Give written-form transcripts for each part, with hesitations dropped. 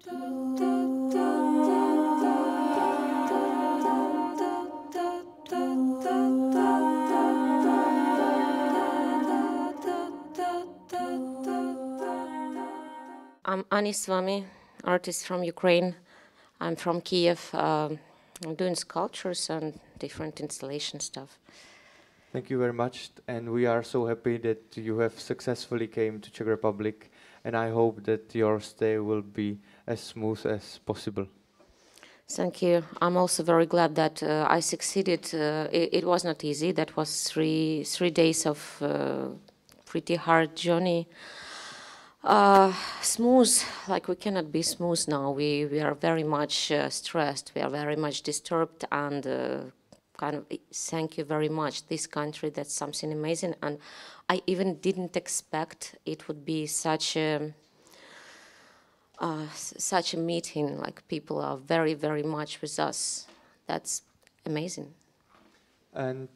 I'm Svami, artist from Ukraine. I'm from Kiev. I'm doing sculptures and different installation stuff. Thank you very much, and we are so happy that you have successfully came to Czech Republic, and I hope that your stay will be as smooth as possible. Thank you. I'm also very glad that I succeeded. It was not easy. That was three days of pretty hard journey. Smooth, like we cannot be smooth now. We are very much stressed. We are very much disturbed, and kind of thank you very much. This country, that's something amazing, and I even didn't expect it would be such a meeting. Like people are very, very much with us. That's amazing. And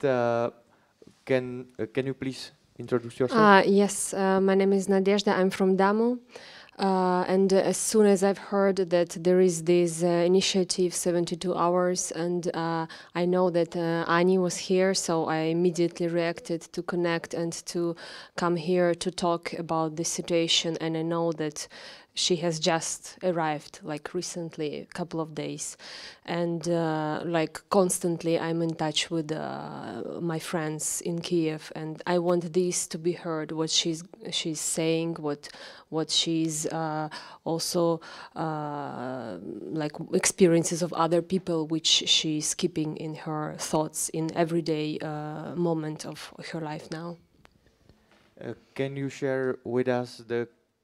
can you please introduce yourself? Yes, my name is Nadezhda. I'm from DAMU. And as soon as I've heard that there is this initiative, 72 hours, and I know that Ani was here, so I immediately reacted to connect and to come here to talk about this situation. And I know that she has just arrived, like recently, a couple of days. And like constantly I'm in touch with my friends in Kiev, and I want this to be heard, what she's saying, what she's also like experiences of other people which she's keeping in her thoughts in everyday moment of her life now. Can you share with us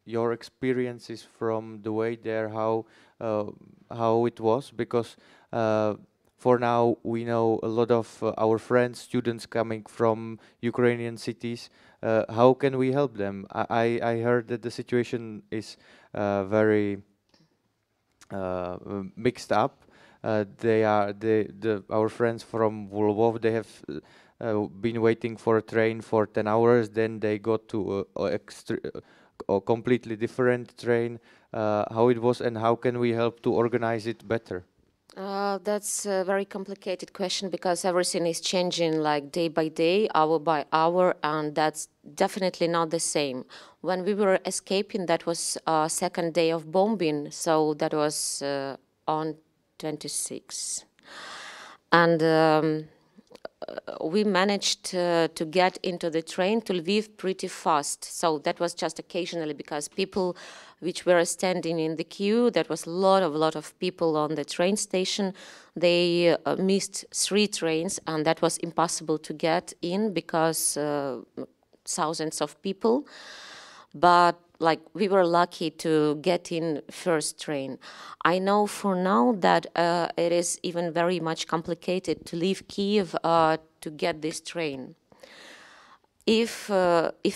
your experiences from the way there, how it was? Because for now we know a lot of our friends, students coming from Ukrainian cities. How can we help them? I heard that the situation is very mixed up. Our friends from Lvov, they have been waiting for a train for 10 hours, then they got to a completely different train. How it was, and how can we help to organize it better? That's a very complicated question, because everything is changing like day by day, hour by hour, and that's definitely not the same. When we were escaping, that was second day of bombing, so that was on 26. And we managed to get into the train to Lviv pretty fast. So that was just occasionally, because people which were standing in the queue, there was a lot of people on the train station. They missed 3 trains, and that was impossible to get in because thousands of people. But like we were lucky to get in first train. I know for now that it is even very much complicated to leave Kiev to get this train. If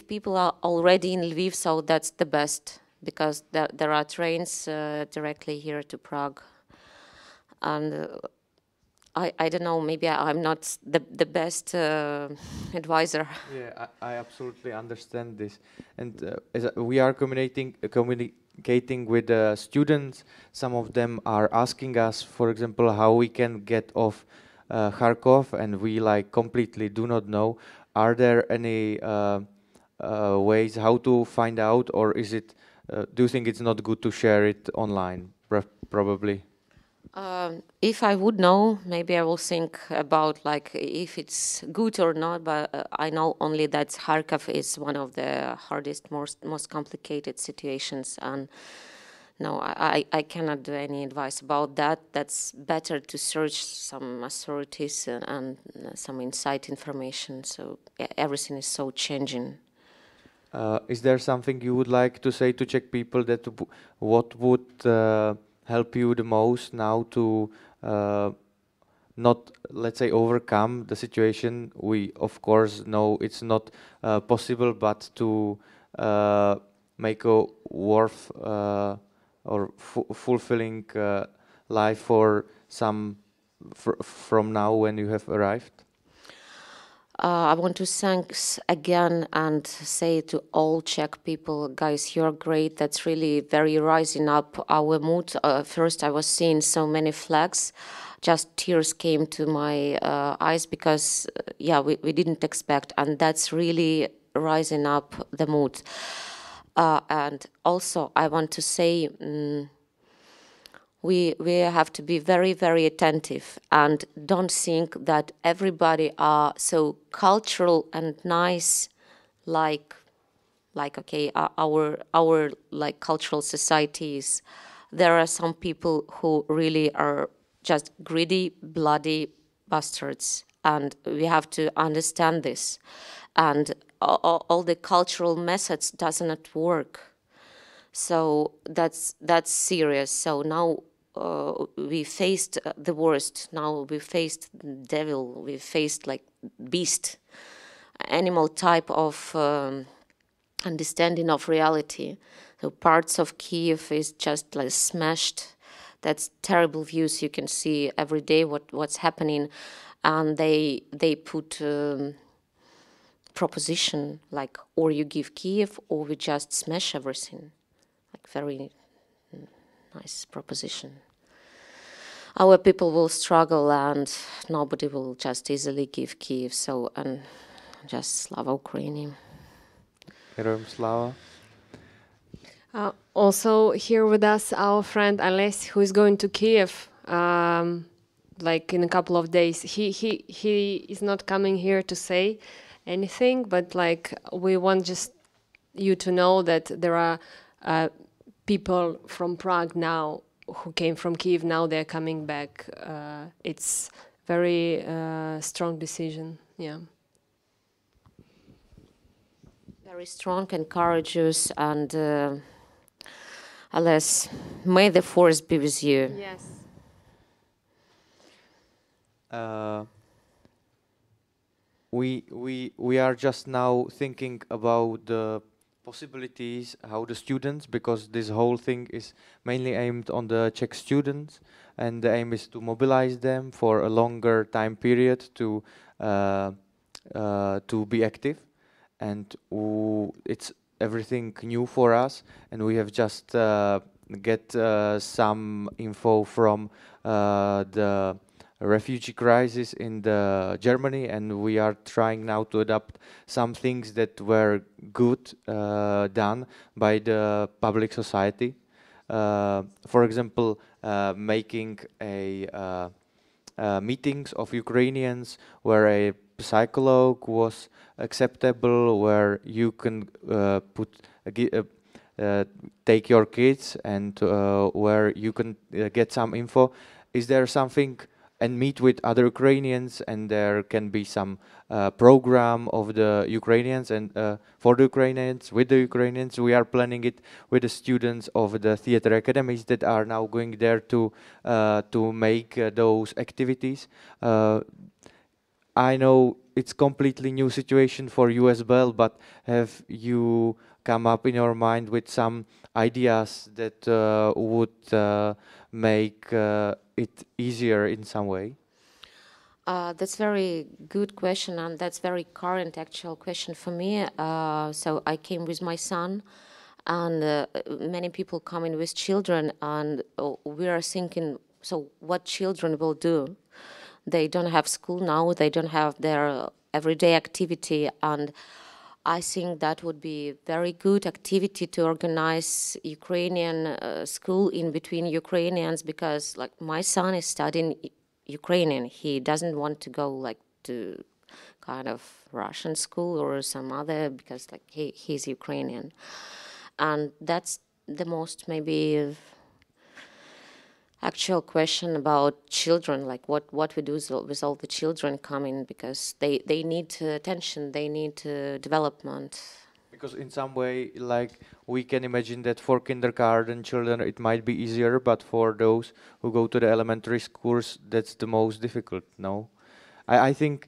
people are already in Lviv, so that's the best, because there are trains directly here to Prague. And I don't know, maybe I'm not the best advisor. Yeah, I absolutely understand this. And as we are communicating with students, some of them are asking us, for example, how we can get off Kharkov, and we like completely do not know. Are there any ways how to find out, or is it, do you think it's not good to share it online? Probably. If I would know, maybe I will think about like if it's good or not, but I know only that Kharkov is one of the hardest, most complicated situations, and no, I cannot do any advice about that. That's better to search some authorities and some inside information. So yeah, everything is so changing. Is there something you would like to say to Czech people, that what would help you the most now to not, let's say, overcome the situation? We of course know it's not possible, but to make a worth or fulfilling life for some from now when you have arrived? I want to thanks again and say to all Czech people, guys, you're great. That's really very rising up our mood. First, I was seeing so many flags. Just tears came to my eyes because, yeah, we didn't expect. And that's really rising up the mood. And also, I want to say, we have to be very, very attentive and don't think that everybody are so cultural and nice, like okay, our like cultural societies. There are some people who really are just greedy, bloody bastards, and we have to understand this. And all the cultural methods does not work. So that's serious. So now we faced the worst. Now we faced devil. We faced like beast, animal type of understanding of reality. So parts of Kiev is just like smashed. That's terrible views you can see every day. What's happening, and they put. Proposition like, or you give Kiev or we just smash everything. Like very nice proposition. Our people will struggle and nobody will just easily give Kiev. So, and just Slava Ukraini. Herojem slava. Also here with us our friend Ales, who is going to Kiev like in a couple of days. He is not coming here to say anything, but like we want just you to know that there are people from Prague now who came from Kiev. Now they're coming back. It's very strong decision. Yeah. Very strong and courageous, and alas, may the force be with you. Yes. We are just now thinking about the possibilities, how the students, because this whole thing is mainly aimed on the Czech students, and the aim is to mobilize them for a longer time period to be active, and it's everything new for us, and we have just get some info from the refugee crisis in Germany, and we are trying now to adapt some things that were good done by the public society. For example, making meetings of Ukrainians where a psychologue was acceptable, where you can take your kids, and where you can get some info. Is there something? And meet with other Ukrainians, and there can be some program of the Ukrainians and for the Ukrainians, with the Ukrainians. We are planning it with the students of the theater academies that are now going there to make those activities. I know it's completely new situation for you as well, but have you come up in your mind with some ideas that would make it easier in some way? That's very good question, and that's very current actual question for me. So I came with my son, and many people coming with children, and we are thinking, so what children will do? They don't have school now, they don't have their everyday activity, and I think that would be very good activity to organize Ukrainian school in between Ukrainians, because like my son is studying Ukrainian. He doesn't want to go like to kind of Russian school or some other, because like he's Ukrainian. And that's the most maybe actual question about children, like what we do with all the children coming, because they need attention, they need development. Because in some way, like, we can imagine that for kindergarten children it might be easier, but for those who go to the elementary schools, that's the most difficult, no? I think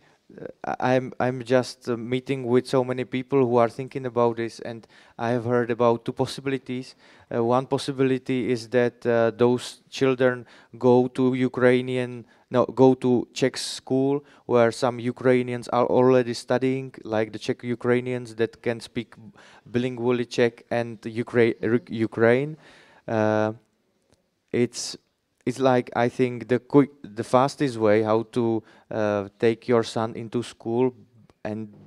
I'm just meeting with so many people who are thinking about this, and I have heard about two possibilities. One possibility is that those children go to go to Czech school where some Ukrainians are already studying, like the Czech Ukrainians that can speak bilingually Czech and Ukraine. It's like, I think, the fastest way how to take your son into school,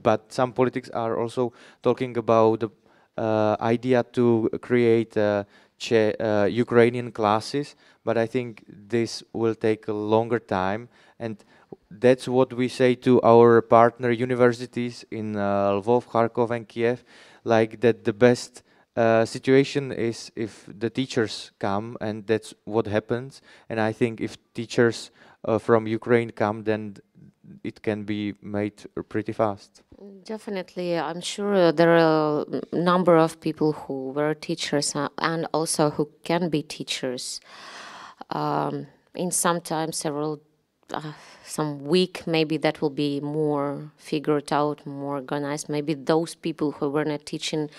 but some politics are also talking about the idea to create Ukrainian classes, but I think this will take a longer time, and that's what we say to our partner universities in Lvov, Kharkov, and Kiev, like that the best situation is if the teachers come, and that's what happens. And I think if teachers from Ukraine come, then it can be made pretty fast. Definitely, I'm sure there are a number of people who were teachers and also who can be teachers. In some week, maybe that will be more figured out, more organized. Maybe those people who were not teaching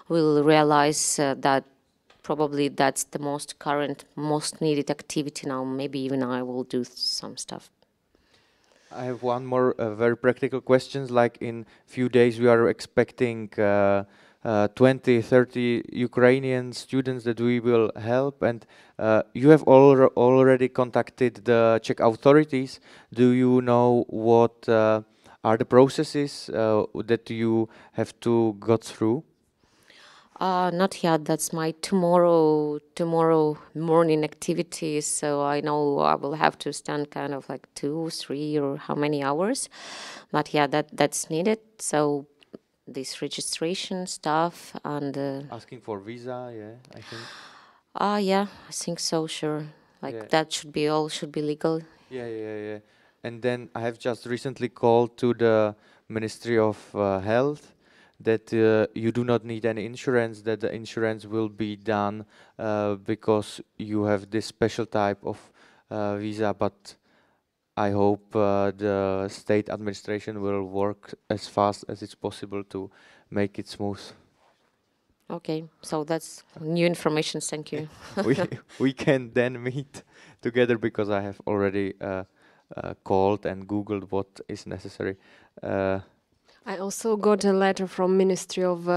will realize that probably that's the most current, most needed activity now. Maybe even I will do some stuff. I have one more very practical questions. Like in few days, we are expecting 20, 30 Ukrainian students that we will help, and you have already contacted the Czech authorities. Do you know what are the processes that you have to go through? Not yet. That's my tomorrow morning activity. So I know I will have to stand kind of like 2, 3 or how many hours. But yeah, that's needed. So this registration stuff and asking for visa, yeah, I think. Yeah, I think so. Sure, like yeah. That should be legal. Yeah. And then I have just recently called to the Ministry of Health that you do not need any insurance, that the insurance will be done because you have this special type of visa, but I hope the state administration will work as fast as it's possible to make it smooth. Okay, so that's new information, thank you. we can then meet together because I have already called and Googled what is necessary. I also got a letter from Ministry of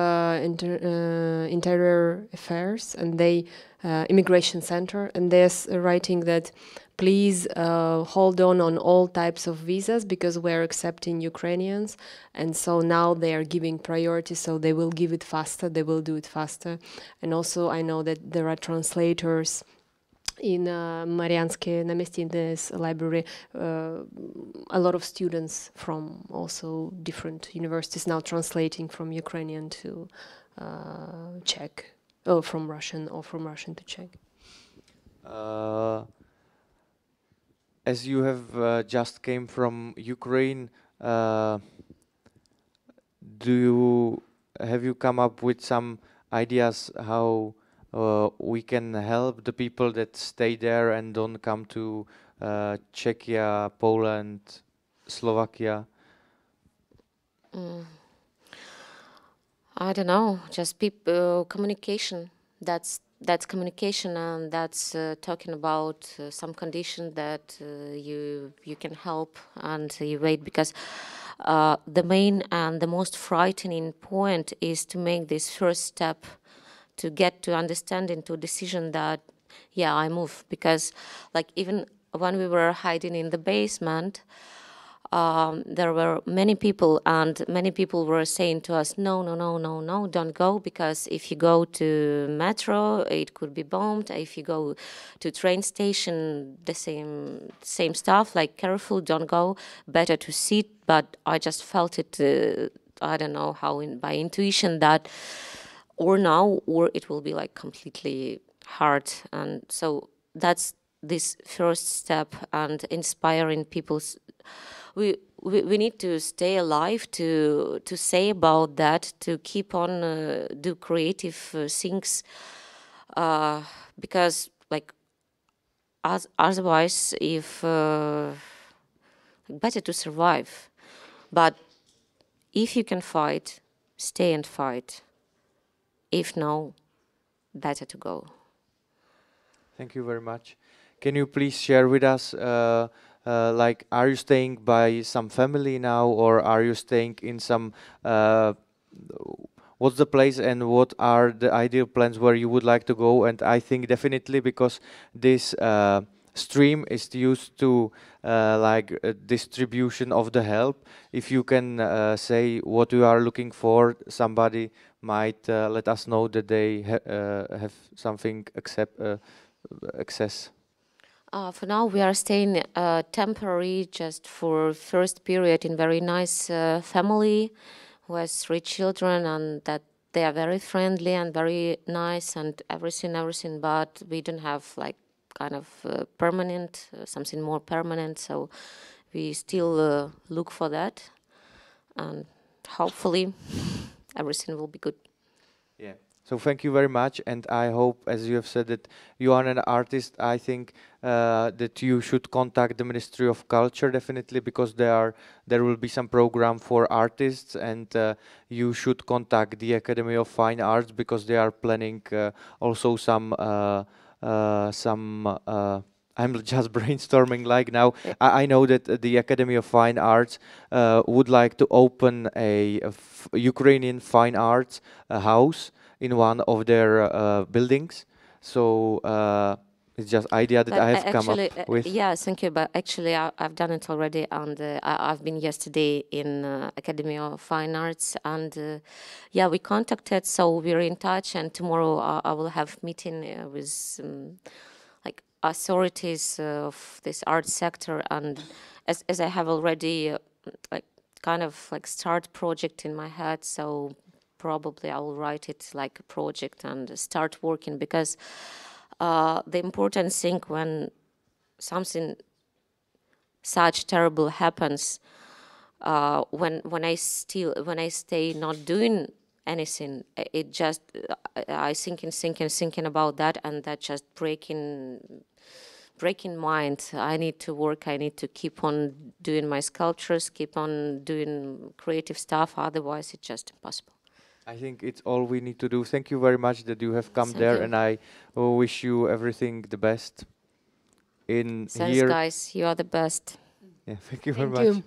Interior Affairs and they Immigration Center, and they're writing that please hold on all types of visas because we're accepting Ukrainians, and so now they are giving priority, so they will give it faster, they will do it faster. And also I know that there are translators in Marianske Namesti, in this library, a lot of students from also different universities now translating from Ukrainian to Czech, or from Russian to Czech. As you have just came from Ukraine, have you come up with some ideas how we can help the people that stay there and don't come to Czechia, Poland, Slovakia? I don't know, just people communication. That's communication, and that's talking about some condition that you can help and you wait, because the main and the most frightening point is to make this first step, to get to understanding, to decision that, yeah, I move. Because like even when we were hiding in the basement, there were many people, and many people were saying to us, no, don't go, because if you go to metro, it could be bombed. If you go to train station, the same stuff, like careful, don't go, better to sit. But I just felt it, I don't know how, by intuition, that or now or it will be like completely hard. And so that's this first step, and inspiring people. We need to stay alive to say about that, to keep on do creative things, because like otherwise, if better to survive. But if you can fight, stay and fight. If no, better to go. Thank you very much. Can you please share with us, like, are you staying by some family now, or are you staying in some, what's the place and what are the ideal plans where you would like to go? And I think definitely because this stream is used to like a distribution of the help. If you can say what you are looking for, somebody might let us know that they have something access. For now, we are staying temporary, just for first period in very nice family who has 3 children, and that they are very friendly and very nice and everything. But we don't have like kind of permanent, something more permanent. So we still look for that, and hopefully everything will be good. Yeah. So thank you very much, and I hope, as you have said, that you are an artist. I think that you should contact the Ministry of Culture definitely, because there will be some program for artists, and you should contact the Academy of Fine Arts, because they are planning also some. I'm just brainstorming like now. I know that the Academy of Fine Arts would like to open a Ukrainian fine arts house in one of their buildings. So it's just idea that But I have come up with. Yeah, thank you. But actually, I've done it already, and I've been yesterday in Academy of Fine Arts, and yeah, we contacted, so we're in touch. And tomorrow I will have meeting with like authorities of this art sector, and as I have already like kind of like start project in my head, so probably I will write it like a project and start working, because the important thing when something such terrible happens, when I stay not doing anything, it just I thinking about that, and that just breaking mind. I need to work. I need to keep on doing my sculptures, keep on doing creative stuff. Otherwise, it's just impossible. I think it's all we need to do. Thank you very much that you have come Thank there, you. and I wish you everything the best in Thanks, here. guys. You are the best. Yeah, thank you very Thank much. you.